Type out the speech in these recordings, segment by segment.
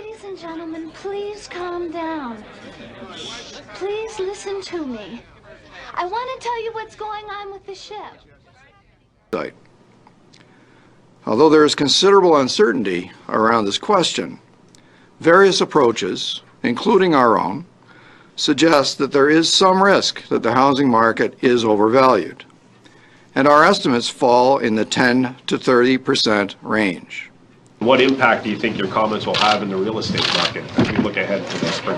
Ladies and gentlemen, please calm down. Please listen to me. I want to tell you what's going on with the ship. Although there is considerable uncertainty around this question, various approaches, including our own, suggest that there is some risk that the housing market is overvalued, and our estimates fall in the 10 to 30% range. What impact do you think your comments will have in the real estate market as we look ahead to the spring?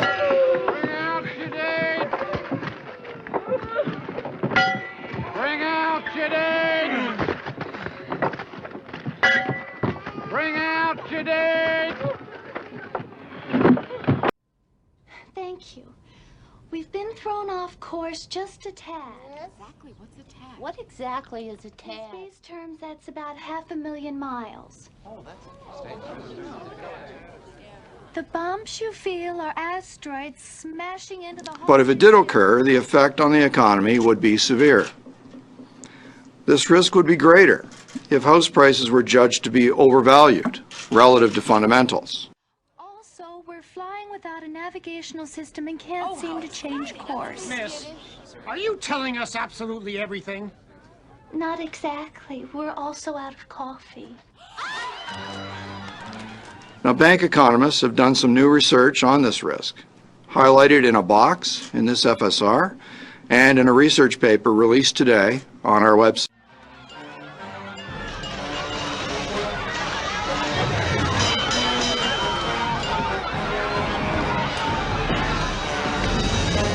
Bring out Jadine! Bring out Jadine! Thank you. We've been thrown off course just a tad. Exactly, what's a tad? What exactly is a tad? In space terms, that's about 500,000 miles. Oh, that's interesting. The bumps you feel are asteroids smashing into the But if it did occur, the effect on the economy would be severe. This risk would be greater if house prices were judged to be overvalued relative to fundamentals. Also, we're flying without a navigational system and can't seem to change course. Miss, are you telling us absolutely everything? Not exactly. We're also out of coffee. Now, bank economists have done some new research on this risk, highlighted in a box in this FSR and in a research paper released today on our website.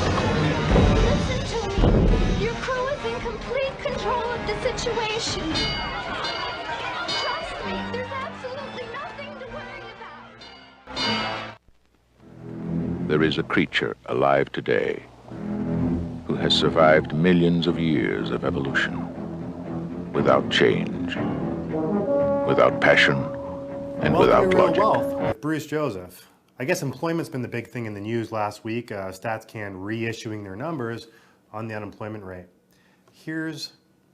Listen to me. Your crew is in complete control of the situation. Trust me, there's absolutely nothing to worry about. There is a creature alive today who has survived millions of years of evolution without change, without passion, and without Welcome to Real logic. Wealth with Bruce Joseph. I guess employment's been the big thing in the news last week. StatsCan reissuing their numbers on the unemployment rate. Here's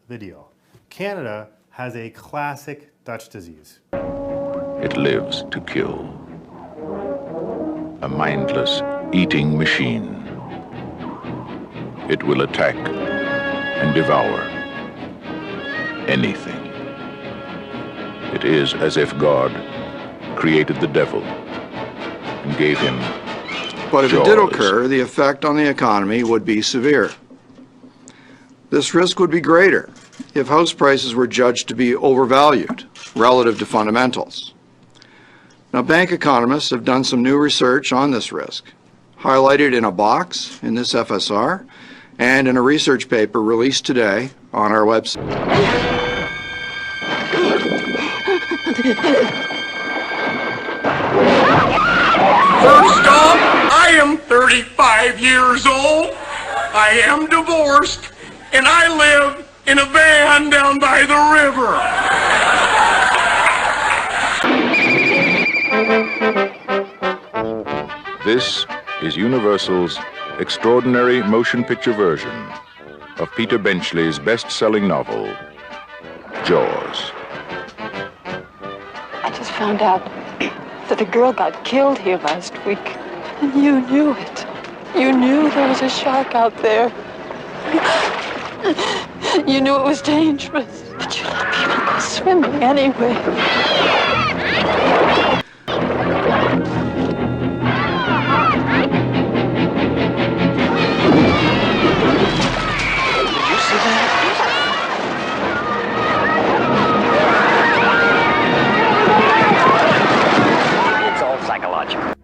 the deal. Canada has a classic Dutch disease. It lives to kill. A mindless eating machine. It will attack and devour anything. It is as if God created the devil and gave him But if it did jaws. occur, the effect on the economy would be severe. This risk would be greater if house prices were judged to be overvalued relative to fundamentals. Now, bank economists have done some new research on this risk, highlighted in a box in this FSR and in a research paper released today on our website. First off, I am 35 years old, I am divorced, and I live in a van down by the river. This is Universal's extraordinary motion picture version of Peter Benchley's best-selling novel, Jaws. I just found out that a girl got killed here last week. And you knew it. You knew there was a shark out there. You knew it was dangerous, but you let people go swimming anyway. It's all psychological.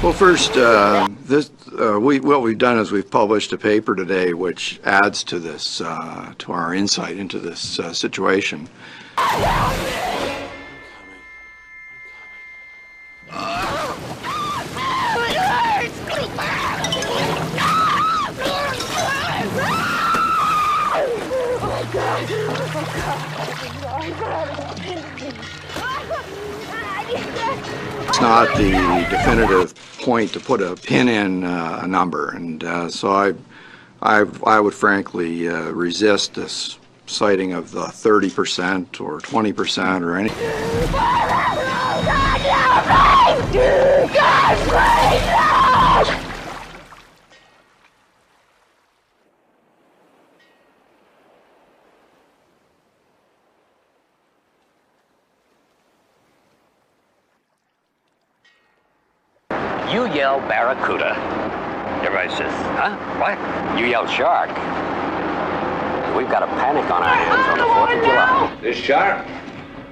Well, first, what we've done is we've published a paper today which adds to this, to our insight into this situation. It's not the definitive point to put a pin in a number, and so I would frankly resist this citing of the 30% or 20% or any. You yell barracuda. Everybody says, huh? What? You yell shark. We've got a panic on our hands on the 4th of July. This shark,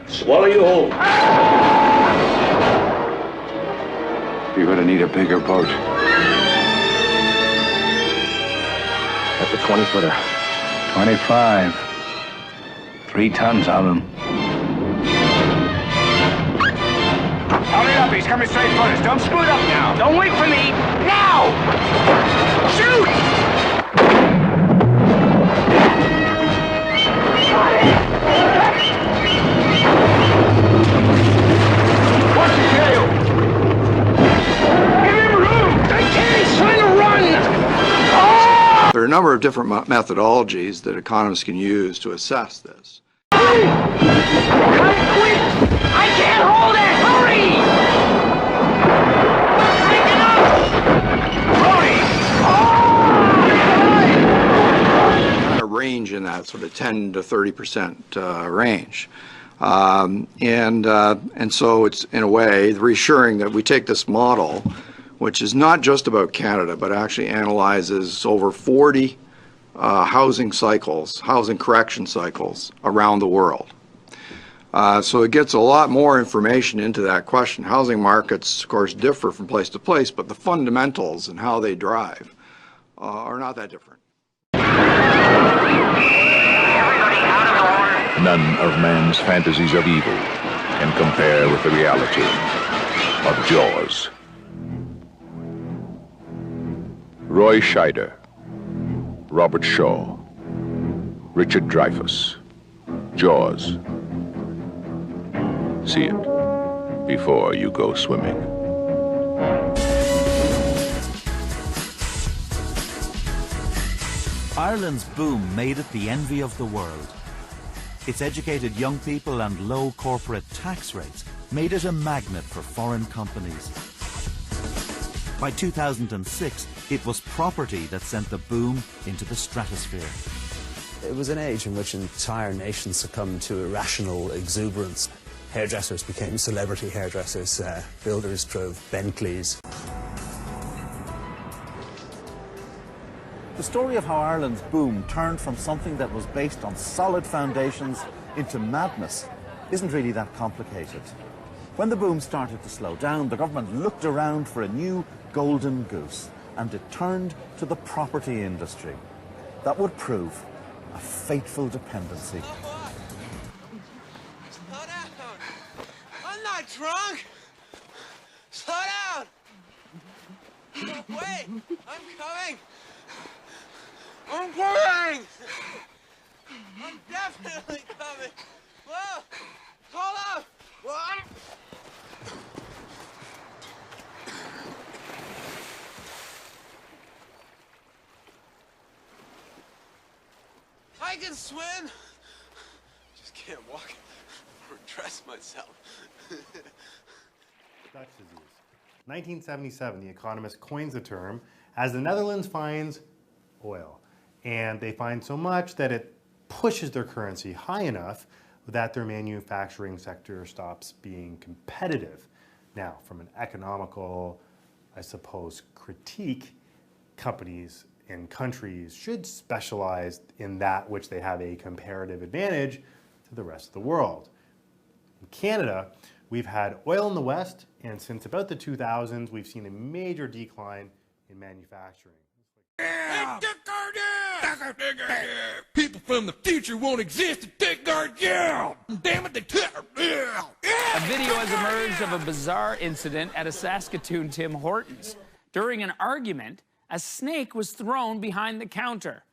swallow you whole. You're gonna need a bigger boat. That's a 20-footer. 25. 3 tons of them. Hurry up, he's coming straight for us. Don't screw it up now. Don't wait for me. Now! Shoot! What's the tail? Give him room! I can't, he's trying to run! Oh! There are a number of different methodologies that economists can use to assess this. Come quick! I can't hold it! Hurry! Break it up! Brody! A range in that sort of 10 to 30% range. And so it's, in a way, reassuring that we take this model, which is not just about Canada, but actually analyzes over 40 housing cycles, housing correction cycles around the world. So it gets a lot more information into that question. Housing markets, of course, differ from place to place, but the fundamentals and how they drive are not that different. None of man's fantasies of evil can compare with the reality of Jaws. Roy Scheider, Robert Shaw, Richard Dreyfuss, Jaws. See it before you go swimming. Ireland's boom made it the envy of the world. Its educated young people and low corporate tax rates made it a magnet for foreign companies. By 2006, it was property that sent the boom into the stratosphere. It was an age in which entire nations succumbed to irrational exuberance. Hairdressers became celebrity hairdressers, builders drove Bentleys. The story of how Ireland's boom turned from something that was based on solid foundations into madness isn't really that complicated. When the boom started to slow down, the government looked around for a new golden goose, and it turned to the property industry. That would prove a fateful dependency. Slow down! I'm not drunk! Slow down! Wait! I'm coming! I'm coming! I'm definitely coming! Whoa! Hold up! What? I can swim! Just can't walk or dress myself. Dutch disease. 1977, The Economist coins the term as the Netherlands finds oil. And they find so much that it pushes their currency high enough that their manufacturing sector stops being competitive. Now, from an economical, I suppose, critique, companies and countries should specialize in that which they have a comparative advantage to the rest of the world. In Canada, We've had oil in the West, and since about the 2000s, we've seen a major decline in manufacturing. People from the future won't exist to take our job. Damn it, they took our job. A video has emerged of a bizarre incident at a Saskatoon Tim Hortons. During an argument, a snake was thrown behind the counter.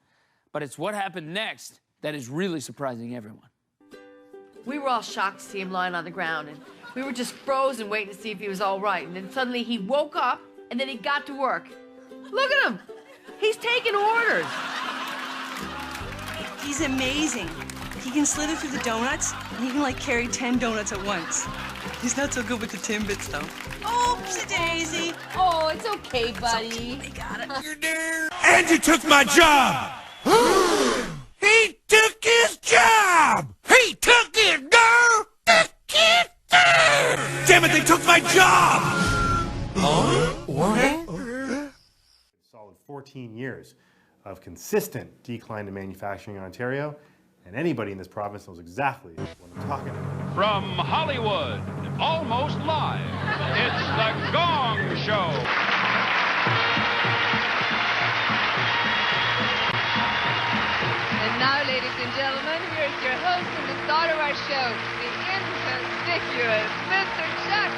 But it's what happened next that is really surprising everyone. We were all shocked to see him lying on the ground, and we were just frozen waiting to see if he was all right. And then suddenly he woke up, and then he got to work. Look at him! He's taking orders! He's amazing. He can slither through the donuts, and he can, like, carry 10 donuts at once. He's not so good with the Timbits, though. Oopsie-daisy! Oh, it's okay, buddy. It's okay. They got it. And you took my job! He took his job! He took it, girl! Damn it, they took my job! What? Solid 14 years of consistent decline in manufacturing in Ontario, and anybody in this province knows exactly what I'm talking about. From Hollywood, almost live, it's The Gong Show. And now, ladies and gentlemen, here's your host and the star of our show, the inconspicuous Mr. Chuck